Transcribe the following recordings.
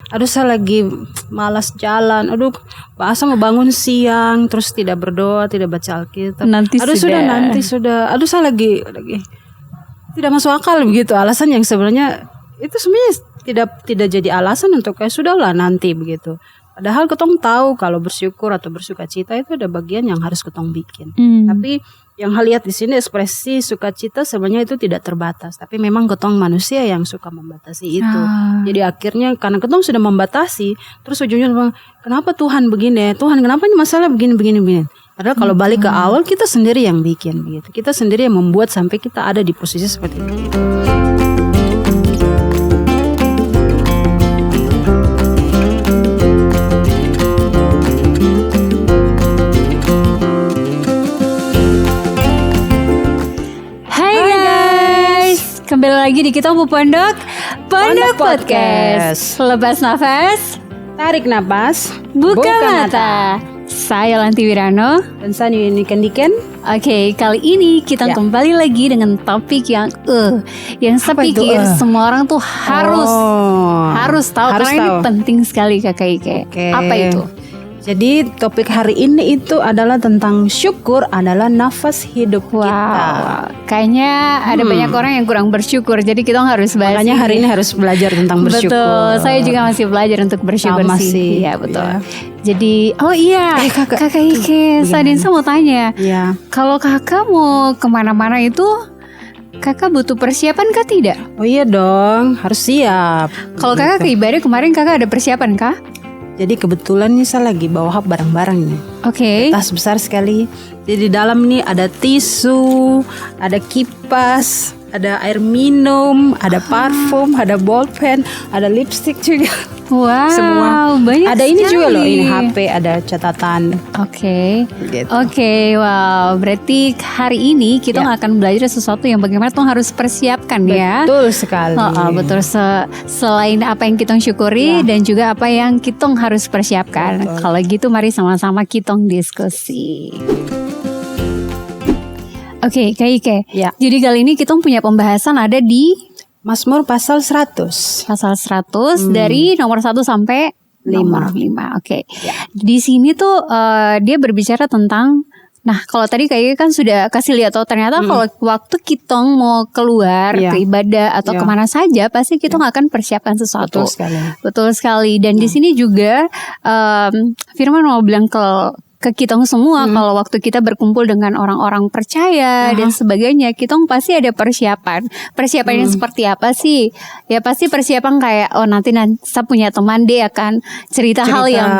aduh saya lagi malas jalan, aduh masa mau bangun siang terus tidak berdoa, tidak baca Alkitab. Nanti sudah. Aduh saya lagi tidak masuk akal begitu. Alasan yang sebenarnya itu sebenarnya tidak jadi alasan untuk kayak sudahlah nanti begitu. Padahal ketong tahu kalau bersyukur atau bersukacita itu ada bagian yang harus ketong bikin. Tapi yang lihat di sini ekspresi sukacita sebenarnya itu tidak terbatas. Tapi memang ketong manusia yang suka membatasi itu. Jadi akhirnya karena ketong sudah membatasi, terus ujungnya kenapa Tuhan begini? Tuhan kenapa ini masalah begini? Padahal kalau balik ke awal kita sendiri yang bikin begitu. Kita sendiri yang membuat sampai kita ada di posisi seperti itu. Kembali lagi di Kita Pondok Podcast. Lepas nafas, tarik napas, buka mata. Saya Lanti Wirano dan saya Niken Diken. Oke, kali ini kita kembali lagi dengan topik yang saya pikir semua orang tuh harus tahu karena ini penting sekali Kakak Ike. Apa itu? Jadi topik hari ini itu adalah tentang syukur adalah nafas hidup kita. Kayaknya ada banyak orang yang kurang bersyukur. Jadi kita harus bahas. Makanya hari ini harus belajar tentang bersyukur. Betul, saya juga masih belajar untuk bersyukur sih. Iya betul. Ya. Jadi kakak Ike, saya mau tanya. Iya. Kalau kakak mau kemana-mana itu, kakak butuh persiapan kah tidak? Oh iya dong, harus siap. Kalau kakak ke ibadah kemarin kakak ada persiapan kah? Jadi kebetulan nih saya lagi bawa barang-barang nih. Oke. Tas besar sekali. Jadi di dalam ini ada tisu, ada kipas, ada air minum, ada parfum, ada bolpen, ada lipstick juga. Wow, semua. Banyak ada ini sekali. juga loh, ini HP, ada catatan. Oke. Gitu. Oke, wow. Berarti hari ini kita akan belajar sesuatu yang bagaimana tuh harus persiapkan ya. Betul sekali. Betul. Selain apa yang kita syukuri dan juga apa yang kita harus persiapkan. Betul. Kalau gitu mari sama-sama kita diskusi. Oke, Kak Ike. Ya. Jadi kali ini kita punya pembahasan ada di Mazmur pasal 100. Pasal 100 dari nomor 1 sampai nomor 5. Oke. Ya. Di sini tuh dia berbicara tentang, nah kalau tadi kayaknya kan sudah kasih lihat ternyata kalau waktu kita mau keluar ke ibadah atau kemana saja pasti kita akan persiapkan sesuatu. Betul sekali. Dan di sini juga Firman mau bilang ke kita semua kalau waktu kita berkumpul dengan orang-orang percaya dan sebagainya, kita pasti ada persiapan yang seperti apa sih? Ya pasti persiapan kayak nanti saya punya teman dia akan cerita hal yang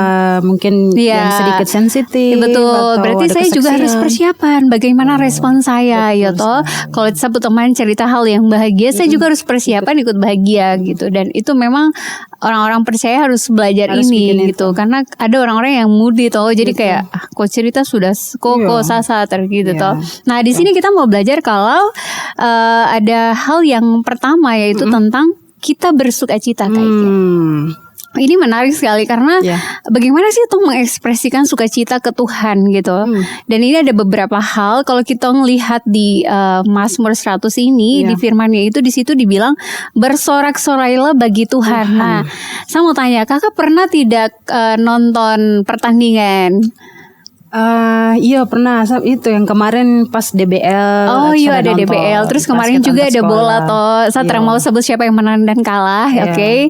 mungkin yang sedikit sensitif. Betul. Berarti saya juga harus persiapan bagaimana respon saya ya toh. Kalau saya teman cerita hal yang bahagia, saya juga harus persiapan ikut bahagia gitu. Dan itu memang orang-orang percaya harus belajar ini gitu. Karena ada orang-orang yang moody toh. Jadi kayak kok cerita sudah kok sasa gitu toh. Nah di sini kita mau belajar kalau ada hal yang pertama yaitu tentang kita bersukacita kayaknya. Ini menarik sekali karena bagaimana sih tuh mengekspresikan sukacita ke Tuhan gitu. Dan ini ada beberapa hal kalau kita melihat di Mazmur 100 ini di firman-Nya itu di situ dibilang bersorak-sorailah bagi Tuhan. Nah, saya mau tanya, kakak pernah tidak nonton pertandingan? Iya pernah itu yang kemarin pas DBL. Oh iya ada DBL. Terus kemarin juga ada bola toh. Saya terang mau sebut siapa yang menang dan kalah. Oke.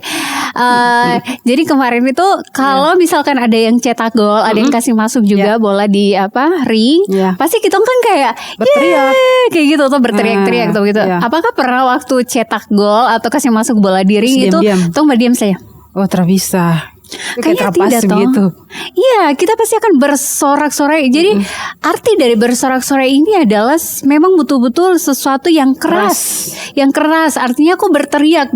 Jadi kemarin itu kalau misalkan ada yang cetak gol, ada yang kasih masuk juga bola di ring, pasti kita kan kayak berteriak kayak gitu tuh, berteriak-teriak tuh gitu. Apakah pernah waktu cetak gol atau kasih masuk bola di ring itu tuh mbak diam saya? Oh terpisah. Kayaknya tidak gitu. Iya, kita pasti akan bersorak-sorai. Jadi arti dari bersorak-sorai ini adalah memang betul-betul sesuatu yang keras. Yang keras artinya aku berteriak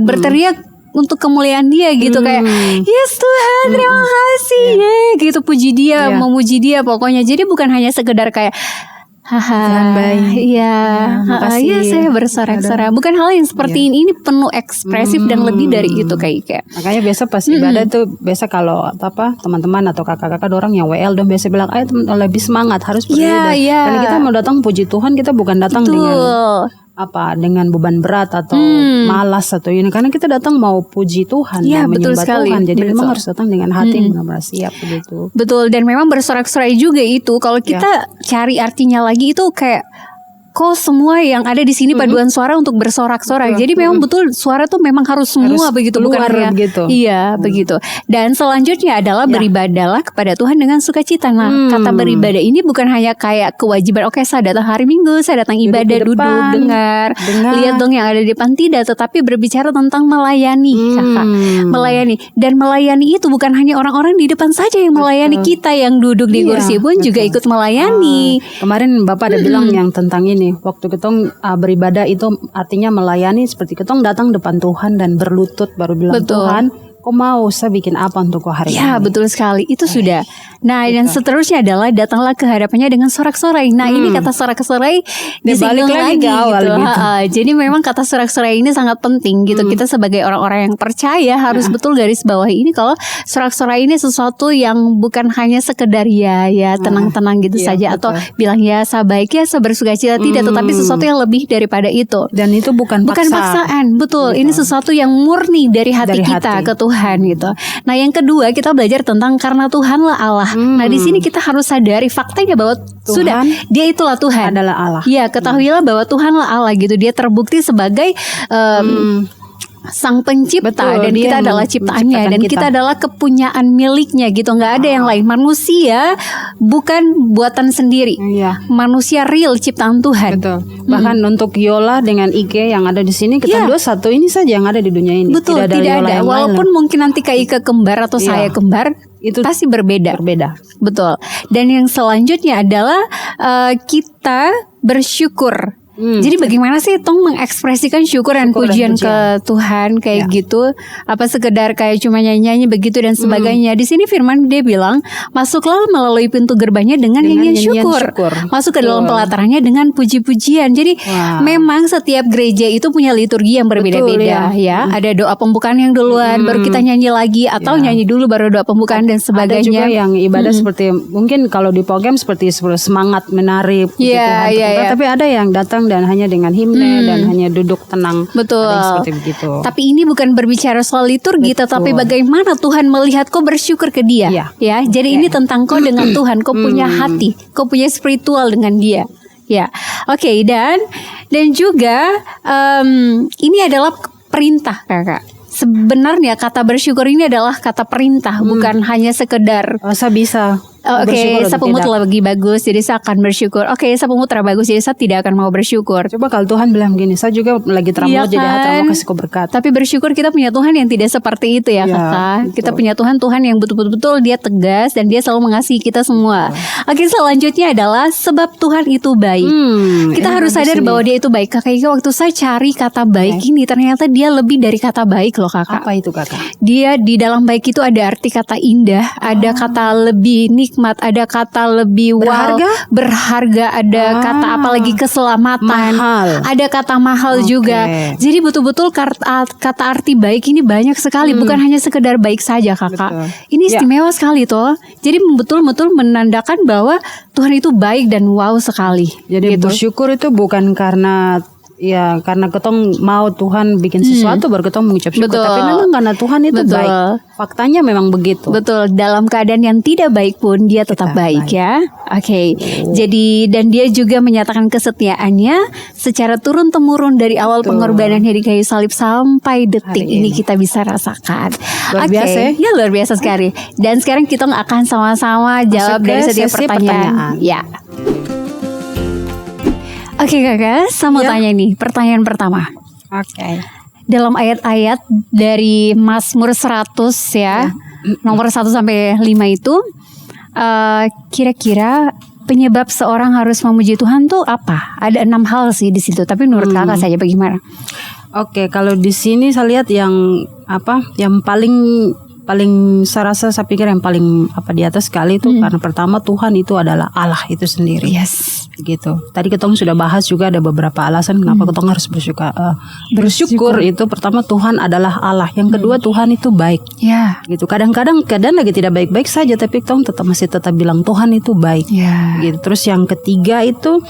untuk kemuliaan dia gitu kayak yes Tuhan terima kasih gitu, puji dia, memuji dia pokoknya. Jadi bukan hanya sekedar kayak iya saya bersorak-sorai. Bukan hal yang seperti ini penuh ekspresif dan lebih dari itu kayak. Makanya biasa pas ibadah tuh biasa kalau teman-teman atau kakak-kakak orang yang WL dong biasa bilang ayo lebih semangat harus beribadah. Dan kita mau datang puji Tuhan, kita bukan datang dengan dengan beban berat atau malas atau ini, karena kita datang mau puji Tuhan, Ya, mau betul menyembah sekali. Tuhan, jadi memang Betul. harus datang dengan hati yang benar-benar siap begitu. Betul, dan memang bersorak-sorai juga itu. Kalau kita cari artinya lagi itu kayak kok semua yang ada di sini paduan suara untuk bersorak-sorai. Jadi memang betul suara tuh memang harus semua begitu, bukan keluar hanya begitu. Iya, begitu. Dan selanjutnya adalah beribadahlah kepada Tuhan dengan sukacita. Nah, kata beribadah ini bukan hanya kayak kewajiban. Oke, saya datang hari Minggu, saya datang Duduk ibadah, di duduk, depan, dengar, lihat dong yang ada di depan, tidak, tetapi berbicara tentang melayani, Kakak. Melayani. Dan melayani itu bukan hanya orang-orang di depan saja yang melayani, kita yang duduk di kursi pun juga ikut melayani. Kemarin Bapak ada bilang yang tentang ini, waktu ketong beribadah itu artinya melayani, seperti ketong datang depan Tuhan dan berlutut baru bilang, Betul. Tuhan, kau mau saya bikin apa untuk kau hari Ya, ini? betul sekali. Itu sudah. Nah, dan seterusnya adalah datanglah ke hadapannya dengan sorak-sorai. Nah, ini kata sorak-sorai disinggung balik lagi lagi ke awal gitu. gitu. Jadi memang kata sorak-sorai ini sangat penting gitu. Kita sebagai orang-orang yang percaya harus betul garis bawahi ini kalau sorak-sorai ini sesuatu yang bukan hanya sekedar ya tenang-tenang gitu Iya, saja, betul. atau bilang ya saya baik ya saya bersukacita, tidak, tetapi sesuatu yang lebih daripada itu. Dan itu bukan Paksaan, betul. Ini sesuatu yang murni dari hati Dari kita hati. ke Tuhan gitu. Nah, yang kedua kita belajar tentang karena Tuhanlah Allah. Nah, di sini kita harus sadari faktanya bahwa sudah Dia itulah Tuhan. adalah Allah. Ya, ketahuilah bahwa Tuhanlah Allah gitu. Dia terbukti sebagai Sang Pencipta. Betul, dan Dia kita yang adalah ciptaannya, dan menciptakan kita kita. adalah kepunyaan miliknya gitu. Nggak ada yang lain. Manusia bukan buatan sendiri. Iya. Manusia real ciptaan Tuhan. Betul. Bahkan untuk Yola dengan Ike yang ada di sini, kita dua satu ini saja yang ada di dunia ini. Betul, tidak Yola ada. yang lain. Walaupun mungkin nanti Kak Ika kembar atau saya kembar, Itu pasti berbeda. Betul. Dan yang selanjutnya adalah kita bersyukur. Jadi bagaimana sih Tong mengekspresikan syukur dan pujian ke Tuhan kayak gitu? Apa sekedar kayak cuma nyanyi-nyanyi begitu dan sebagainya? Di sini firman dia bilang, masuklah melalui pintu gerbangnya dengan nyanyian syukur. Masuk ke dalam pelatarannya dengan puji-pujian. Jadi memang setiap gereja itu punya liturgi yang berbeda-beda ya. Ada doa pembukaan yang duluan, baru kita nyanyi lagi, atau nyanyi dulu baru doa pembukaan dan sebagainya. Ada juga yang ibadah seperti mungkin kalau di program seperti semangat menari, tapi ada yang datang dan hanya dengan himne dan hanya duduk tenang. Betul. Ada yang seperti begitu. Tapi ini bukan berbicara soal liturgi, tetapi bagaimana Tuhan melihat kau bersyukur ke Dia. Ya, jadi ini tentang kau dengan Tuhan, kau punya hati, kau punya spiritual dengan Dia. Ya, oke. Dan juga ini adalah perintah, Kakak. Sebenarnya kata bersyukur ini adalah kata perintah, bukan hanya sekedar saya bisa. Oke, sapumut lagi bagus, jadi saya akan bersyukur. Oke, sapumut bagus, jadi saya tidak akan mau bersyukur. Coba kalau Tuhan bilang gini, saya juga lagi teramal, jadi mau kasih kau berkat. Tapi bersyukur kita punya Tuhan yang tidak seperti itu ya, Kakak. Betul. Kita punya Tuhan yang betul-betul Dia tegas dan Dia selalu mengasihi kita semua. Oke, selanjutnya adalah sebab Tuhan itu baik. Kita harus sadar bahwa Dia itu baik. Kakak Ika, waktu saya cari kata baik ini, ternyata Dia lebih dari kata baik loh, Kakak. Apa itu, Kakak? Dia di dalam baik itu ada arti kata indah, ada kata lebih nikmat, ada kata lebih berharga, ada kata apalagi keselamatan, ada kata mahal juga. Jadi betul-betul kata arti baik ini banyak sekali, bukan hanya sekedar baik saja, Kakak. Ini istimewa sekali toh. Jadi betul-betul menandakan bahwa Tuhan itu baik dan wow sekali. Jadi bersyukur itu bukan karena karena ketong mau Tuhan bikin sesuatu baru ketong mengucap syukur. Tapi memang karena Tuhan itu baik. Faktanya memang begitu. Betul. Dalam keadaan yang tidak baik pun Dia tetap baik ya. Oke. Jadi dan Dia juga menyatakan kesetiaannya secara turun-temurun dari awal pengorbanannya di kayu salib sampai detik ini kita bisa rasakan. Luar biasa ya, luar biasa sekali. Dan sekarang kita akan sama-sama jawab dari setiap pertanyaan. Ya. Oke, Kakak, saya mau tanya nih, pertanyaan pertama. Oke. Dalam ayat-ayat dari Mazmur 100 ya, nomor 1 sampai 5 itu, kira-kira penyebab seorang harus memuji Tuhan tuh apa? Ada 6 hal sih di situ, tapi menurut Kakak saja bagaimana? Oke, kalau di sini saya lihat yang paling saya rasa, saya pikir yang paling di atas sekali itu karena pertama Tuhan itu adalah Allah itu sendiri. Yes. Gitu. Tadi ketong sudah bahas juga ada beberapa alasan kenapa ketong harus bersyukur. Itu pertama Tuhan adalah Allah. Yang kedua Tuhan itu baik. Ya. Gitu. Kadang-kadang keadaan lagi tidak baik-baik saja, tapi ketong masih tetap bilang Tuhan itu baik. Ya. Gitu. Terus yang ketiga itu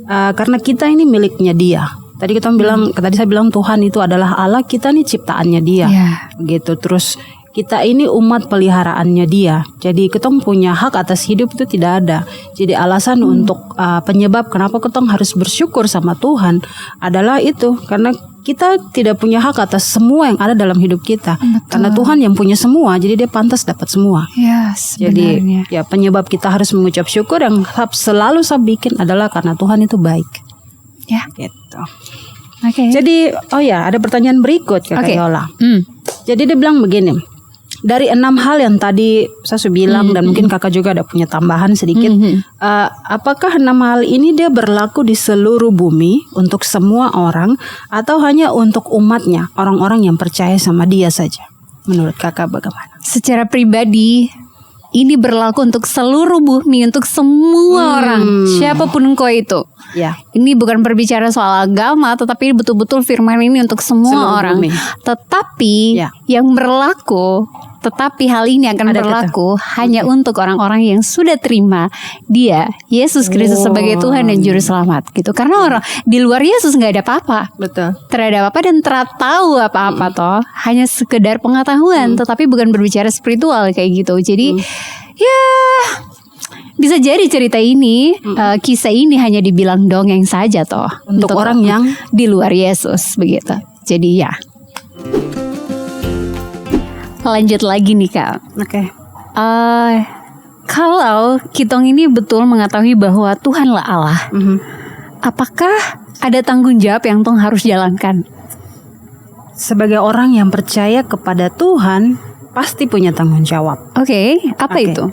karena kita ini miliknya Dia. tadi tadi saya bilang Tuhan itu adalah Allah, kita nih ciptaannya Dia. Gitu. Terus kita ini umat peliharaannya Dia. Jadi ketong punya hak atas hidup itu tidak ada. Jadi alasan untuk penyebab kenapa ketong harus bersyukur sama Tuhan adalah itu, karena kita tidak punya hak atas semua yang ada dalam hidup kita. Betul. Karena Tuhan yang punya semua, jadi Dia pantas dapat semua. Jadi ya penyebab kita harus mengucap syukur yang selalu saya bikin adalah karena Tuhan itu baik. Ya. Gitu. Oke. Jadi ada pertanyaan berikut Kakak Yola. Jadi dia bilang begini. Dari 6 hal yang tadi saya sudah bilang dan mungkin kakak juga ada punya tambahan sedikit. Apakah 6 hal ini dia berlaku di seluruh bumi untuk semua orang atau hanya untuk umatnya, orang-orang yang percaya sama Dia saja? Menurut kakak bagaimana? Secara pribadi ini berlaku untuk seluruh bumi, untuk semua orang, siapapun engkau itu. Ya. Ini bukan berbicara soal agama, tetapi betul-betul firman ini untuk semua Seluruh orang. bumi. Tetapi yang berlaku, hal ini akan berlaku hanya untuk orang-orang yang sudah terima Dia, Yesus Kristus sebagai Tuhan dan Juru Selamat gitu. Karena orang di luar Yesus nggak ada apa-apa. Betul. Terhadap apa dan tahu apa-apa toh, hanya sekedar pengetahuan, tetapi bukan berbicara spiritual kayak gitu. Jadi ya bisa jadi cerita ini, kisah ini hanya dibilang dongeng saja toh untuk orang yang di luar Yesus begitu. Jadi ya. Lanjut lagi nih Kak. Oke. Kalau kitong ini betul mengetahui bahwa Tuhanlah Allah, apakah ada tanggung jawab yang tong harus jalankan? Sebagai orang yang percaya kepada Tuhan, pasti punya tanggung jawab. Oke, apa itu?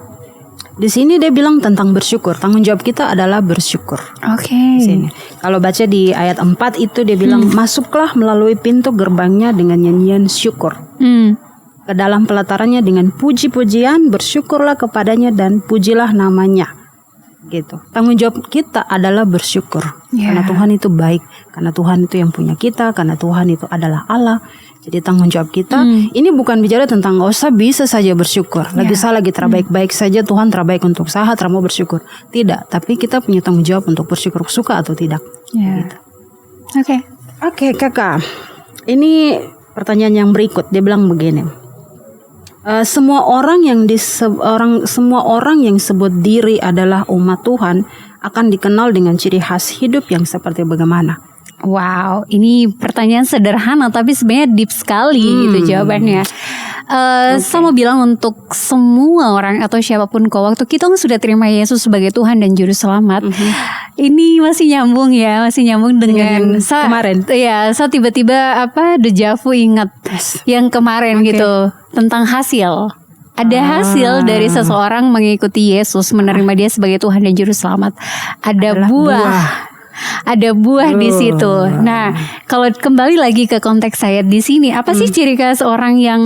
Di sini dia bilang tentang bersyukur. Tanggung jawab kita adalah bersyukur. Oke. Sini. Kalau baca di ayat 4 itu dia bilang masuklah melalui pintu gerbangnya dengan nyanyian syukur. Ke dalam pelatarannya dengan puji-pujian, bersyukurlah kepadanya dan pujilah namanya. Gitu. Tanggung jawab kita adalah bersyukur. Karena Tuhan itu baik, karena Tuhan itu yang punya kita, karena Tuhan itu adalah Allah. Jadi tanggung jawab kita ini bukan bicara tentang gak usah bisa saja bersyukur. Lagi saya lagi terbaik-baik saja, Tuhan terbaik untuk saya, mau bersyukur. Tidak, tapi kita punya tanggung jawab untuk bersyukur, suka atau tidak. Gitu. Oke, kakak. Ini pertanyaan yang berikut. Dia bilang begini. Semua orang yang sebut diri adalah umat Tuhan akan dikenal dengan ciri khas hidup yang seperti bagaimana? Wow, ini pertanyaan sederhana tapi sebenarnya deep sekali gitu jawabannya. Saya mau bilang untuk semua orang atau siapapun kok, waktu kita sudah terima Yesus sebagai Tuhan dan Juru Selamat, ini masih nyambung dengan kemarin. Ya, saya tiba-tiba dejavu ingat yang kemarin gitu tentang hasil. Ada hasil dari seseorang mengikuti Yesus, menerima Dia sebagai Tuhan dan Juru Selamat. Ada buah di situ. Nah, kalau kembali lagi ke konteks saya di sini, apa sih ciri khas orang yang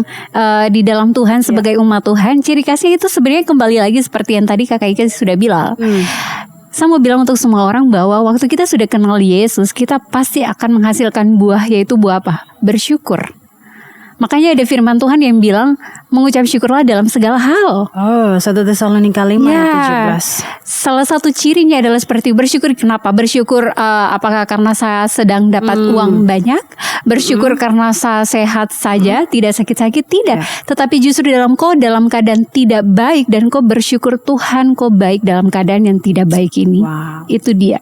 di dalam Tuhan sebagai umat Tuhan? Ciri khasnya itu sebenarnya kembali lagi seperti yang tadi Kakak Ika sudah bilang. Saya mau bilang untuk semua orang bahwa waktu kita sudah kenal Yesus, kita pasti akan menghasilkan buah, yaitu buah apa? Bersyukur. Makanya ada firman Tuhan yang bilang mengucap syukurlah dalam segala hal. 1 Tesalonika 5 ayat 17. Salah satu cirinya adalah seperti bersyukur. Kenapa? Bersyukur apakah karena saya sedang dapat uang banyak? Bersyukur karena saya sehat saja, tidak sakit-sakit? Tidak. Tetapi justru dalam keadaan tidak baik dan kau bersyukur Tuhan kau baik dalam keadaan yang tidak baik ini. Itu dia.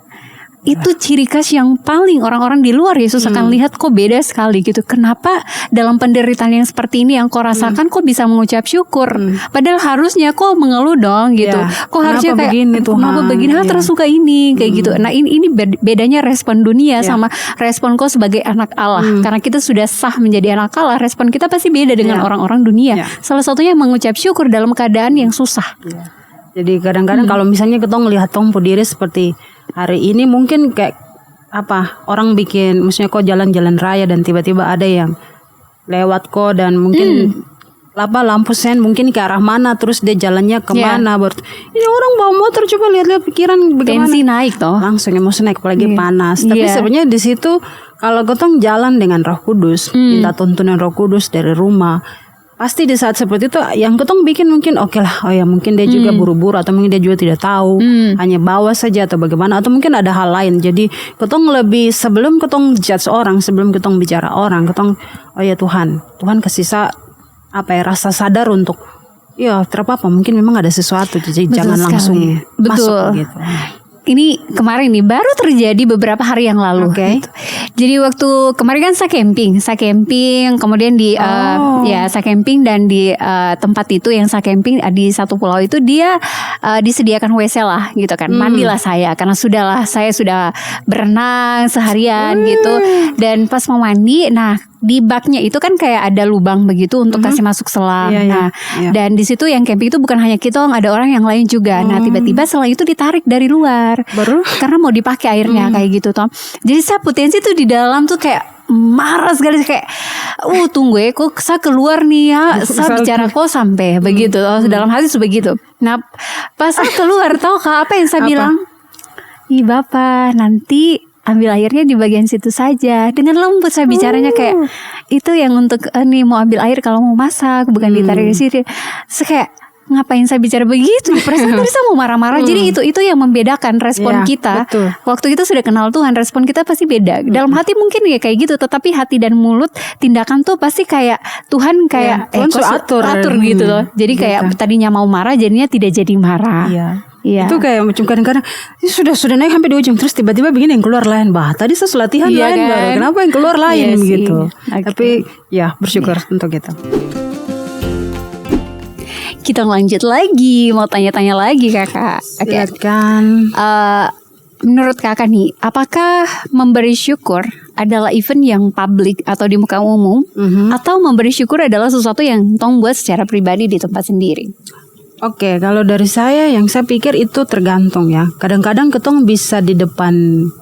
Itu ciri khas yang paling orang-orang di luar Yesus akan lihat kok beda sekali gitu. Kenapa dalam penderitaan yang seperti ini yang kau rasakan kok bisa mengucap syukur? Padahal harusnya kok mengeluh dong gitu. Kok harusnya kayak kenapa begini? Terus suka ini kayak gitu. Nah ini bedanya respon dunia sama respon kau sebagai anak Allah. Karena kita sudah sah menjadi anak Allah, respon kita pasti beda dengan orang-orang dunia. Salah satunya mengucap syukur dalam keadaan yang susah. Jadi kadang-kadang kalau misalnya kita ngelihat tompo diri seperti hari ini, mungkin kayak orang bikin maksudnya kok jalan-jalan raya dan tiba-tiba ada yang lewat kok dan mungkin lampu sen mungkin ke arah mana, terus dia jalannya kemana, ini orang bawa motor, coba lihat-lihat pikiran bagaimana, tensi naik toh, langsung emosi naik apalagi panas. Tapi sebenarnya di situ kalau gotong jalan dengan Roh Kudus, minta tuntunan Roh Kudus dari rumah, pasti di saat seperti itu yang ketong bikin mungkin oke lah, oh ya mungkin dia juga buru-buru atau mungkin dia juga tidak tahu, hanya bawa saja atau bagaimana, atau mungkin ada hal lain. Jadi ketong lebih, sebelum ketong judge orang, sebelum ketong bicara orang, ketong oh ya Tuhan kasih rasa sadar untuk ya terapa mungkin memang ada sesuatu, jadi Betul jangan sekali. langsung Betul. masuk gitu. Ini kemarin nih baru terjadi beberapa hari yang lalu. Oke. Gitu. Jadi waktu kemarin kan saya camping, kemudian di saya camping dan di tempat itu yang saya camping di satu pulau itu dia disediakan WC lah gitu kan. Mandilah saya karena saya sudah berenang seharian gitu, dan pas mau mandi, nah di baknya itu kan kayak ada lubang begitu untuk kasih masuk selang. Dan di situ yang camping itu bukan hanya kita, ada orang yang lain juga. Nah tiba-tiba selang itu ditarik dari luar, Baru? karena mau dipakai airnya kayak gitu Tom. Jadi saya potensi tuh di dalam tuh kayak marah sekali, kayak tunggu ya, kok saya keluar nih ya, saya bicara kok sampai begitu. Dalam hati begitu. Nah pas saya keluar, tahu kak apa yang saya bilang? Ih Bapak, nanti ambil airnya di bagian situ saja. Dengan lembut saya bicaranya, kayak itu yang untuk nih mau ambil air kalau mau masak, bukan ditarik di sini. Terus kayak ngapain saya bicara begitu? Perasaan tadi saya mau marah-marah. Jadi itu yang membedakan respon kita. Betul. Waktu kita sudah kenal Tuhan, respon kita pasti beda. Dalam hati mungkin ya kayak gitu, tetapi hati dan mulut, tindakan tuh pasti kayak Tuhan kayak Tuhan sudah atur gitu loh. Jadi kayak tadinya mau marah, jadinya tidak jadi marah. Iya. Itu kayak macam kadang-kadang sudah naik sampai di ujung, terus tiba-tiba begini yang keluar lain. Tadi saya latihan lain kan? baru, kenapa yang keluar lain gitu. Okay. Tapi ya bersyukur untuk itu. Kita lanjut lagi, mau tanya-tanya lagi kakak. Silakan. Menurut kakak nih, apakah memberi syukur adalah event yang publik atau di muka umum, atau memberi syukur adalah sesuatu yang tong buat secara pribadi di tempat sendiri? Oke, kalau dari saya yang saya pikir itu tergantung ya. Kadang-kadang ketong bisa di depan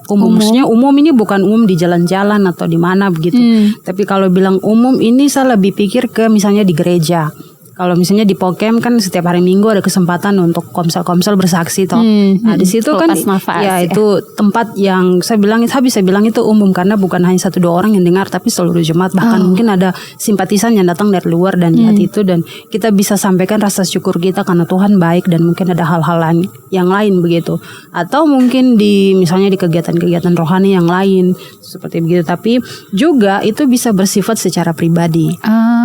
umum. Maksudnya umum ini bukan umum di jalan-jalan atau di mana begitu. Tapi kalau bilang umum ini saya lebih pikir ke misalnya di gereja. Kalau misalnya di Pokem kan setiap hari Minggu ada kesempatan untuk komsel bersaksi toh. Nah di situ kan ya itu tempat yang saya bisa bilang itu umum, karena bukan hanya 1-2 orang yang dengar, tapi seluruh jemaat, bahkan mungkin ada simpatisan yang datang dari luar dan lihat itu, dan kita bisa sampaikan rasa syukur kita karena Tuhan baik, dan mungkin ada hal-hal lain yang lain begitu. Atau mungkin misalnya di kegiatan-kegiatan rohani yang lain seperti begitu, tapi juga itu bisa bersifat secara pribadi.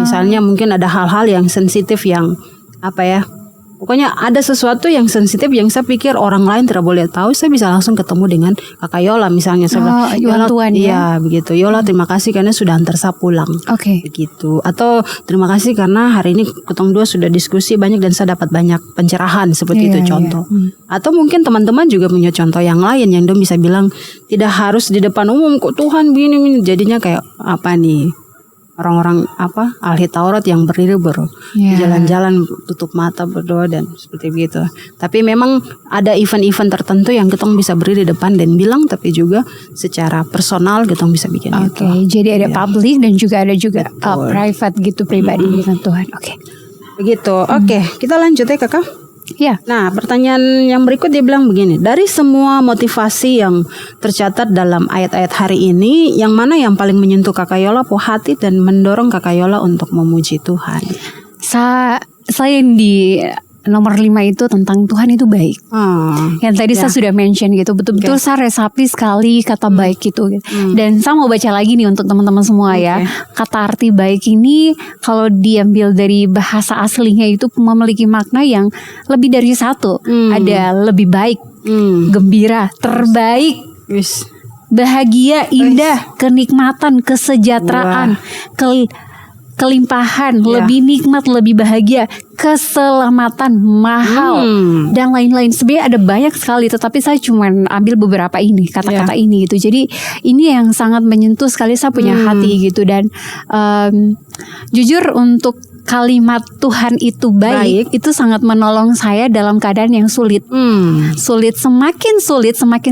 Misalnya mungkin ada hal-hal yang sensitif yang pokoknya ada sesuatu yang sensitif yang saya pikir orang lain tidak boleh tahu, saya bisa langsung ketemu dengan Kakak Yola misalnya. Saya bilang, Yola, iya begitu. Yola, terima kasih karena sudah antar saya pulang. Begitu. Atau terima kasih karena hari ini ketong dua sudah diskusi banyak dan saya dapat banyak pencerahan, seperti itu contoh. Atau mungkin teman-teman juga punya contoh yang lain yang dong bisa bilang tidak harus di depan umum kok Tuhan begini. Jadinya kayak orang-orang ahli Taurat yang berdiri jalan-jalan tutup mata berdoa dan seperti begitu. Tapi memang ada event-event tertentu yang kita bisa berdiri di depan dan bilang, tapi juga secara personal kita bisa bikin itu. Jadi ada public dan juga ada private gitu, pribadi dengan Tuhan. Begitu. Kita lanjut ya kakak. Ya. Nah, pertanyaan yang berikut dia bilang begini, dari semua motivasi yang tercatat dalam ayat-ayat hari ini, yang mana yang paling menyentuh Kakak Yola hati dan mendorong Kakak Yola untuk memuji Tuhan? Selain di nomor 5 itu tentang Tuhan itu baik. Yang tadi saya sudah mention gitu, betul-betul saya resapi sekali kata baik itu. Dan saya mau baca lagi nih untuk teman-teman semua ya. Kata arti baik ini kalau diambil dari bahasa aslinya itu memiliki makna yang lebih dari satu. Ada lebih baik, gembira, terbaik, bahagia, indah, kenikmatan, kesejahteraan, kelimpahan, lebih nikmat, lebih bahagia, keselamatan, mahal, dan lain-lain. Sebenarnya ada banyak sekali, tetapi saya cuma ambil beberapa ini, kata-kata ini gitu. Jadi ini yang sangat menyentuh sekali saya punya hati gitu. Dan jujur untuk kalimat Tuhan itu baik itu sangat menolong saya dalam keadaan yang sulit. Semakin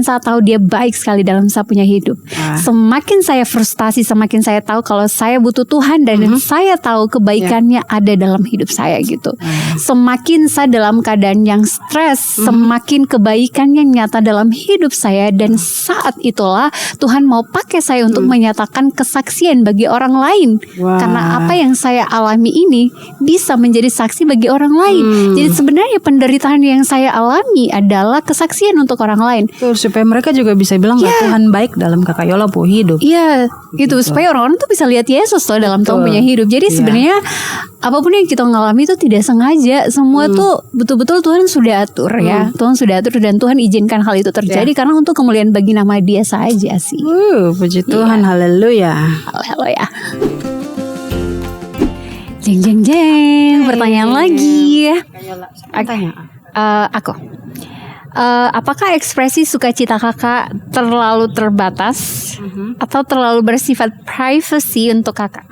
saya tahu dia baik sekali dalam saya punya hidup. Semakin saya frustasi, semakin saya tahu kalau saya butuh Tuhan dan saya tahu kebaikannya ada dalam hidup saya gitu. Semakin saya dalam keadaan yang stres, semakin kebaikannya nyata dalam hidup saya, dan saat itulah Tuhan mau pakai saya untuk menyatakan kesaksian bagi orang lain. Karena apa yang saya alami ini ini bisa menjadi saksi bagi orang lain. Jadi sebenarnya penderitaan yang saya alami adalah kesaksian untuk orang lain. Betul, supaya mereka juga bisa bilang Tuhan baik dalam Kakak Yola hidup. Iya, gitu. Supaya orang-orang tuh bisa lihat Yesus loh dalam Tuhan punya hidup. Jadi sebenarnya apapun yang kita ngalami itu tidak sengaja. Semua tuh betul-betul Tuhan sudah atur ya. Tuhan sudah atur dan Tuhan izinkan hal itu terjadi karena untuk kemuliaan bagi nama Dia saja sih. Puji Tuhan, haleluya. Haleluya. Jeng. Pertanyaan lagi. Aku. Apakah ekspresi sukacita kakak terlalu terbatas atau terlalu bersifat privacy untuk kakak?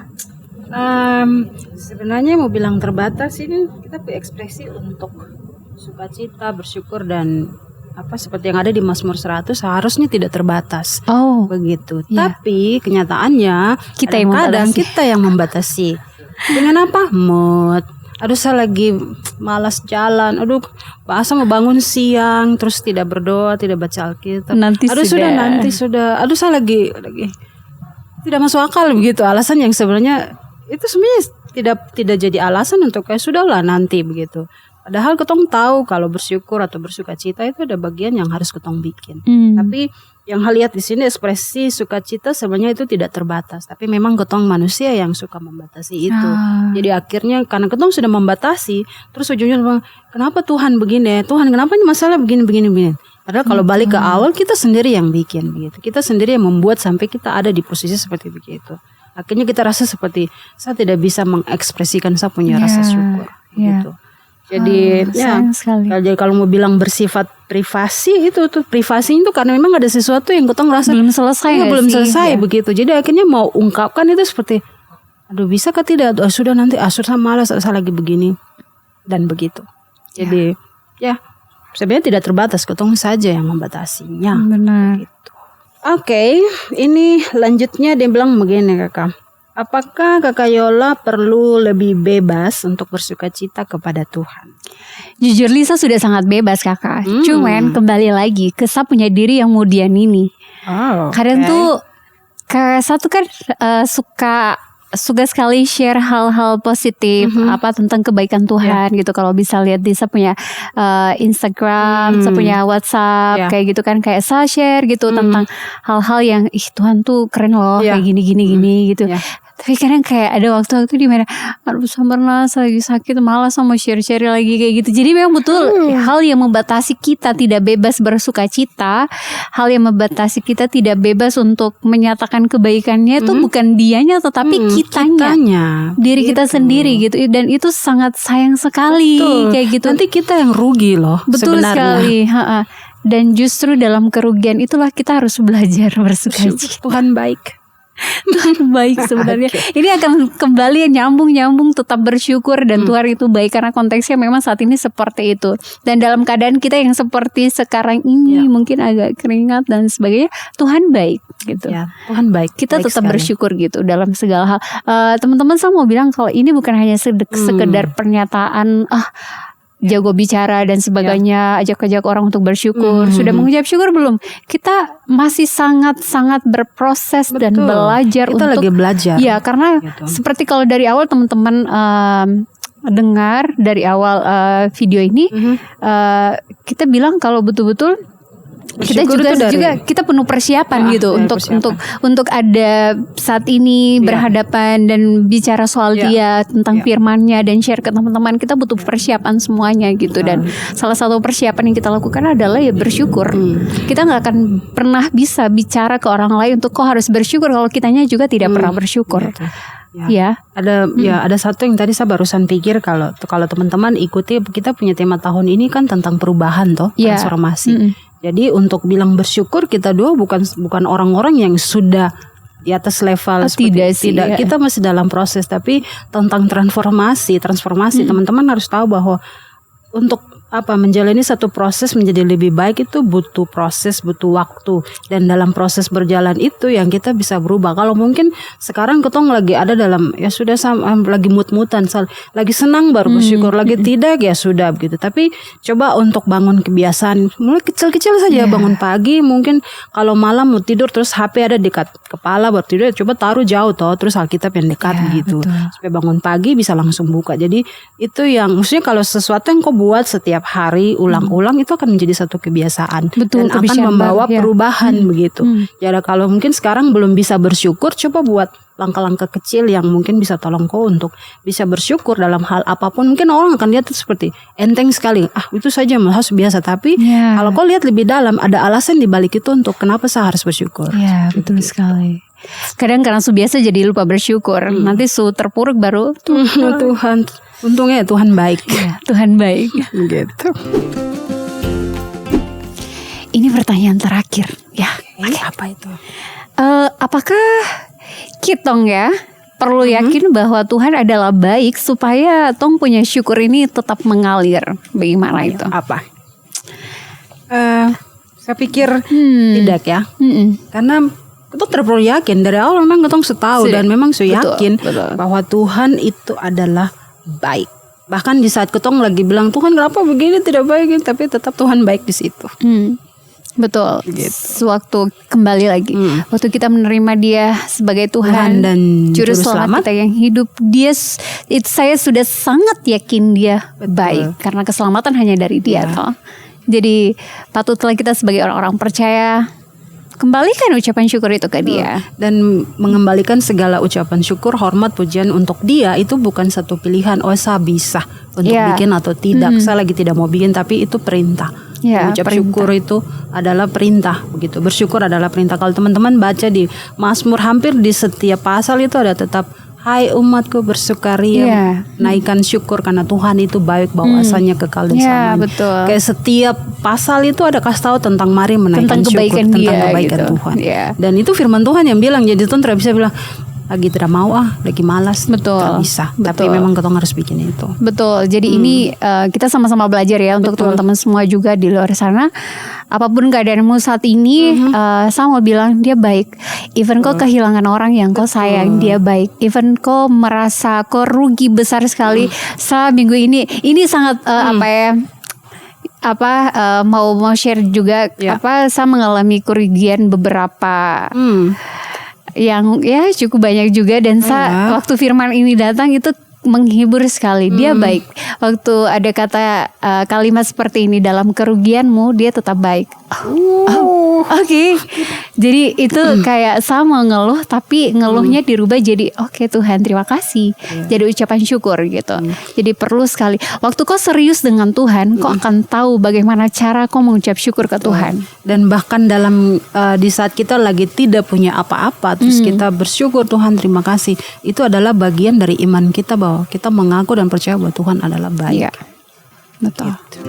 Sebenarnya mau bilang terbatas ini kita berekspresi untuk sukacita, bersyukur dan seperti yang ada di Mazmur 100 seharusnya tidak terbatas. Begitu. Tapi kenyataannya kadang kita yang membatasi. Dengan apa? Mood. Aduh saya lagi malas jalan. Aduh bahasa mau bangun siang terus tidak berdoa, tidak baca Alkitab. Nanti sudah. Aduh saya lagi tidak masuk akal begitu. Alasan yang sebenarnya itu sebenarnya tidak jadi alasan untuk sudahlah nanti begitu. Padahal ketong tahu kalau bersyukur atau bersukacita itu ada bagian yang harus ketong bikin. Tapi yang lihat di sini ekspresi sukacita sebenarnya itu tidak terbatas. Tapi memang ketong manusia yang suka membatasi itu. Jadi akhirnya karena ketong sudah membatasi, terus ujungnya kenapa Tuhan begini? Tuhan kenapa ini masalah begini? Padahal kalau balik ke awal kita sendiri yang bikin begitu. Kita sendiri yang membuat sampai kita ada di posisi seperti begitu. Akhirnya kita rasa seperti saya tidak bisa mengekspresikan saya punya rasa syukur gitu. Jadi jadi kalau mau bilang bersifat privasi itu tuh privasi itu karena memang ada sesuatu yang ketong rasa belum selesai begitu. Jadi akhirnya mau ungkapkan itu seperti aduh bisa kah tidak? Sudah nanti saya malas saya lagi begini dan begitu. Jadi sebenarnya tidak terbatas, ketong saja yang membatasinya. Benar. Gitu. Oke, ini lanjutnya dia bilang begini kakak. Apakah Kakak Yola perlu lebih bebas untuk bersukacita kepada Tuhan? Jujur Lisa sudah sangat bebas kakak. Cuman kembali lagi ke saya punya diri yang kemudian ini. Kadang tuh kayak satu kan suka sekali share hal-hal positif tentang kebaikan Tuhan gitu. Kalau bisa lihat di saya punya Instagram, saya punya WhatsApp kayak gitu kan, kayak saya share gitu tentang hal-hal yang Tuhan tuh keren loh kayak gini gitu. Tapi kadang kayak ada waktu-waktu di mana aduh sabarlah saya lagi sakit malas sama share-share lagi kayak gitu. Jadi memang betul hal yang membatasi kita tidak bebas bersukacita, hal yang membatasi kita tidak bebas untuk menyatakan kebaikannya itu bukan dianya tetapi kitanya. Diri kita sendiri gitu. Dan itu sangat sayang sekali kayak gitu. Nanti kita yang rugi loh. Betul sebenarnya. sekali. Dan justru dalam kerugian itulah kita harus belajar bersukacita. Tuhan baik. Tuhan baik sebenarnya. Ini akan kembali nyambung tetap bersyukur dan Tuhan itu baik karena konteksnya memang saat ini seperti itu. Dan dalam keadaan kita yang seperti sekarang ini mungkin agak keringat dan sebagainya, Tuhan baik gitu. Tuhan baik. Kita baik tetap sekali. bersyukur gitu dalam segala hal. Teman-teman saya mau bilang kalau ini bukan hanya sekedar pernyataan jago bicara dan sebagainya, ajak-ajak orang untuk bersyukur. Sudah mengucap syukur belum? Kita masih sangat-sangat berproses dan belajar kita lagi belajar. Ya, karena seperti kalau dari awal teman-teman dengar dari awal video ini, kita bilang kalau betul-betul kita juga kita penuh persiapan gitu untuk ada saat ini berhadapan dan bicara soal dia tentang firman-Nya dan share ke teman-teman. Kita butuh persiapan semuanya gitu. Dan salah satu persiapan yang kita lakukan adalah bersyukur. Kita nggak akan pernah bisa bicara ke orang lain untuk kok harus bersyukur kalau kitanya juga tidak pernah bersyukur. Ada satu yang tadi saya barusan pikir kalau teman-teman ikuti, kita punya tema tahun ini kan tentang perubahan transformasi. Jadi untuk bilang bersyukur kita dua bukan orang-orang yang sudah di atas level tidak. Kita masih dalam proses, tapi tentang transformasi teman-teman harus tahu bahwa untuk menjalani satu proses menjadi lebih baik itu butuh proses, butuh waktu, dan dalam proses berjalan itu yang kita bisa berubah. Kalau mungkin sekarang ketong lagi ada dalam ya sudah lagi mut-mutan, lagi senang baru bersyukur, lagi tidak ya sudah begitu. Tapi coba untuk bangun kebiasaan mulai kecil-kecil saja, bangun pagi mungkin kalau malam mau tidur terus HP ada dekat kepala baru tidur, coba taruh jauh terus Alkitab yang dekat gitu, supaya bangun pagi bisa langsung buka. Jadi itu yang maksudnya kalau sesuatu yang kau buat setiap hari ulang-ulang itu akan menjadi satu kebiasaan. Betul, dan akan membawa perubahan begitu. Jadi kalau mungkin sekarang belum bisa bersyukur, coba buat langkah-langkah kecil yang mungkin bisa tolong kau untuk bisa bersyukur dalam hal apapun. Mungkin orang akan lihat itu seperti enteng sekali, itu saja harus biasa. Tapi kalau kau lihat lebih dalam, ada alasan di balik itu untuk kenapa saya harus bersyukur. Ya, betul sekali. Kadang karena su biasa jadi lupa bersyukur. Nanti su terpuruk baru Tuhan, untungnya Tuhan baik. Tuhan baik. Gitu. Ini pertanyaan terakhir ya. Apa itu? Apakah kitong ya perlu yakin bahwa Tuhan adalah baik supaya tong punya syukur ini tetap mengalir? Bagaimana itu? Apa? Saya pikir tidak ya. Karena kita perlu yakin dari awal memang kita tahu dan memang yakin bahwa Tuhan itu adalah baik. Bahkan di saat ketong lagi bilang Tuhan kenapa begini tidak baik, tapi tetap Tuhan baik di situ. Betul. Gitu. Sewaktu kembali lagi, waktu kita menerima Dia sebagai Tuhan dan Juru Selamat kita yang hidup, saya sudah sangat yakin Dia baik karena keselamatan hanya dari Dia. Jadi patutlah kita sebagai orang-orang percaya kembalikan ucapan syukur itu ke Dia. Dan mengembalikan segala ucapan syukur, hormat, pujian untuk Dia itu bukan satu pilihan. Saya bisa untuk bikin atau tidak. Saya lagi tidak mau bikin, tapi itu perintah. Ucap syukur itu adalah perintah, begitu. Bersyukur adalah perintah. Kalau teman-teman baca di Mazmur, hampir di setiap pasal itu ada tetap hai umatku bersukaria, naikkan syukur karena Tuhan itu baik, bahwasanya kekal dan selamanya. Kayak setiap pasal itu ada kasih tahu tentang mari menaikkan syukur tentang kebaikan gitu. Tuhan. Dan itu firman Tuhan yang bilang, jadi Tuhan tidak bisa bilang lagi tidak mau lagi malas. Tidak bisa. Tapi memang kita harus bikin itu. Betul. Jadi ini kita sama-sama belajar ya untuk teman-teman semua juga di luar sana. Apapun keadaanmu saat ini, saya mau bilang Dia baik. Even kau kehilangan orang yang kau sayang, Dia baik. Even kau merasa kau rugi besar sekali, saya minggu ini sangat mau share juga saya mengalami kerugian beberapa yang cukup banyak juga, dan waktu firman ini datang itu menghibur sekali. Dia baik. Waktu ada kata kalimat seperti ini, dalam kerugianmu Dia tetap baik. Oke. Jadi itu kayak sama ngeluh, tapi ngeluhnya dirubah jadi oke, Tuhan terima kasih. Jadi ucapan syukur gitu. Jadi perlu sekali. Waktu kau serius dengan Tuhan, kau akan tahu bagaimana cara kau mengucap syukur ke Tuhan. Dan bahkan dalam di saat kita lagi tidak punya apa-apa, terus kita bersyukur Tuhan terima kasih, itu adalah bagian dari iman kita bahwa kita mengaku dan percaya bahwa Tuhan adalah baik. Betul. Gitu.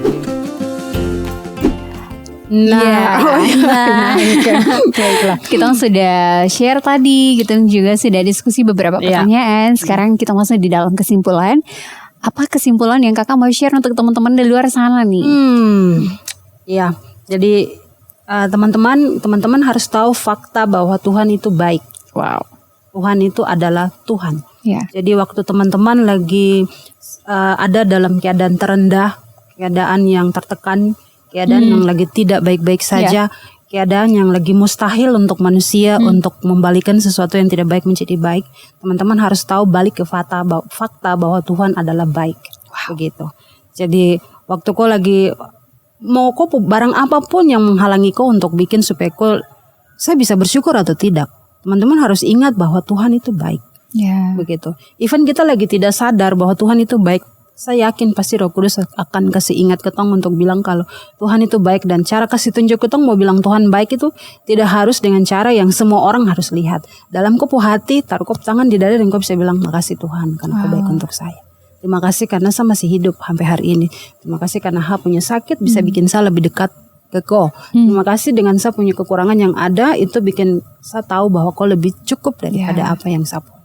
Baiklah. Kita sudah share tadi, kita juga sudah diskusi beberapa pertanyaan. Sekarang kita masuk di dalam kesimpulan. Apa kesimpulan yang kakak mau share untuk teman-teman di luar sana nih? Jadi teman-teman harus tahu fakta bahwa Tuhan itu baik. Tuhan itu adalah Tuhan. Jadi waktu teman-teman lagi ada dalam keadaan terendah, keadaan yang tertekan, keadaan yang lagi tidak baik-baik saja, keadaan yang lagi mustahil untuk manusia untuk membalikan sesuatu yang tidak baik menjadi baik, teman-teman harus tahu balik ke fakta bahwa Tuhan adalah baik. Begitu. Jadi waktu kau lagi mau kau barang apapun yang menghalangi kau untuk bikin supaya kau saya bisa bersyukur atau tidak, teman-teman harus ingat bahwa Tuhan itu baik. Begitu. Even kita lagi tidak sadar bahwa Tuhan itu baik, saya yakin pasti Roh Kudus akan kasih ingat ketong untuk bilang kalau Tuhan itu baik. Dan cara kasih tunjuk ketong mau bilang Tuhan baik itu tidak harus dengan cara yang semua orang harus lihat. Dalam kopo hati, taruh kop tangan di dada dan kau bisa bilang makasih Tuhan karena kau baik untuk saya. Terima kasih karena saya masih hidup sampai hari ini. Terima kasih karena saya punya sakit bisa bikin saya lebih dekat ke kau. Terima kasih dengan saya punya kekurangan yang ada itu bikin saya tahu bahwa kau lebih cukup daripada apa yang saya punya.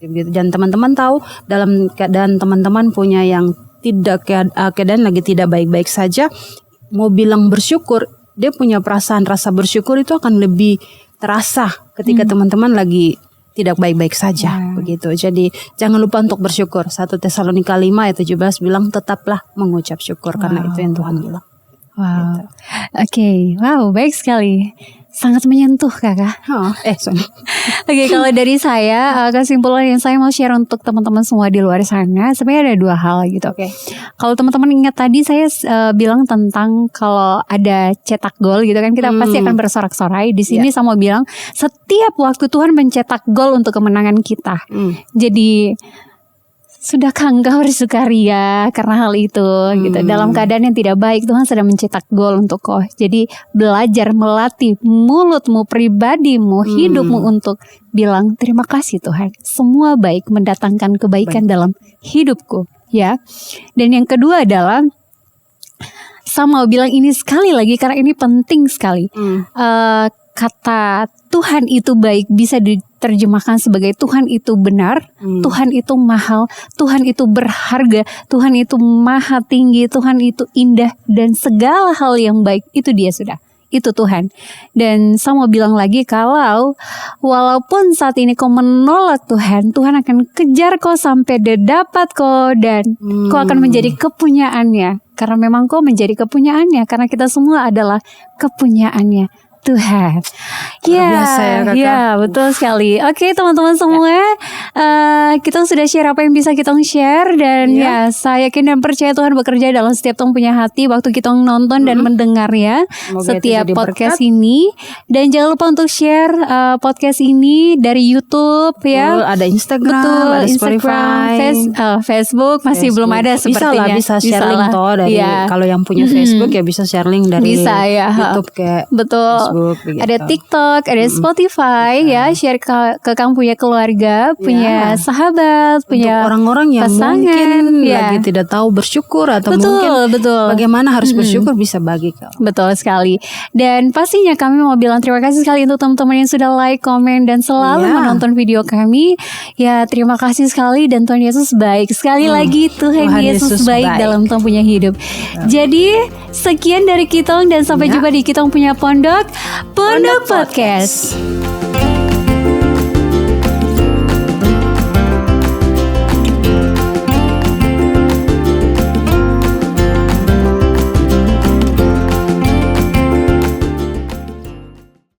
Dan teman-teman tahu dalam keadaan teman-teman punya yang keadaan lagi tidak baik-baik saja, mau bilang bersyukur, dia punya perasaan rasa bersyukur itu akan lebih terasa ketika teman-teman lagi tidak baik-baik saja begitu. Jadi jangan lupa untuk bersyukur. 1 Tesalonika 5 ayat 17 bilang tetaplah mengucap syukur karena itu yang Tuhan bilang. Wow. Oke, wow, baik sekali. Sangat menyentuh kakak. Oke, kalau dari saya kesimpulan yang saya mau share untuk teman-teman semua di luar sana, sebenarnya ada 2 hal gitu. Kalau teman-teman ingat tadi saya bilang tentang kalau ada cetak gol gitu kan, kita pasti akan bersorak-sorai. Di sini saya mau bilang setiap waktu Tuhan mencetak gol untuk kemenangan kita. Jadi sudahkah engkau bersukaria karena hal itu gitu. Dalam keadaan yang tidak baik, Tuhan sedang mencetak gol untuk kau. Jadi belajar melatih mulutmu, pribadimu, hidupmu untuk bilang terima kasih Tuhan. Semua baik mendatangkan kebaikan dalam hidupku, ya. Dan yang kedua adalah saya mau bilang ini sekali lagi karena ini penting sekali. Kata Tuhan itu baik bisa diterjemahkan sebagai Tuhan itu benar, Tuhan itu mahal, Tuhan itu berharga, Tuhan itu maha tinggi, Tuhan itu indah, dan segala hal yang baik itu dia sudah. Itu Tuhan. Dan saya mau bilang lagi kalau walaupun saat ini kau menolak Tuhan, Tuhan akan kejar kau sampai dia dapat kau, dan kau akan menjadi kepunyaannya. Karena memang kau menjadi kepunyaannya, karena kita semua adalah kepunyaannya Tuhan. Biasa ya kakak. Ya betul sekali. Oke teman-teman semua, kita sudah share apa yang bisa kita share. Dan ya saya yakin dan percaya Tuhan bekerja dalam setiap orang punya hati waktu kita nonton dan mendengar ya setiap podcast ini. Dan jangan lupa untuk share podcast ini dari YouTube ya. Ada Instagram, ada Spotify, Facebook masih belum ada sepertinya. Bisa share link toh dari kalau yang punya Facebook ya bisa share link dari YouTube kayak betul. Ada TikTok, ada Spotify ya, share ke kamu punya keluarga, punya sahabat, punya orang-orang yang pasangan, mungkin lagi tidak tahu bersyukur atau mungkin bagaimana harus bersyukur, bisa bagi kamu. Betul sekali. Dan pastinya kami mau bilang terima kasih sekali untuk teman-teman yang sudah like, komen, dan selalu menonton video kami. Ya terima kasih sekali, dan Tuhan Yesus baik. Sekali lagi Tuhan Yesus baik dalam Tuhan punya hidup. Jadi sekian dari Kitong, dan sampai jumpa di Kitong punya Pondok Podcast.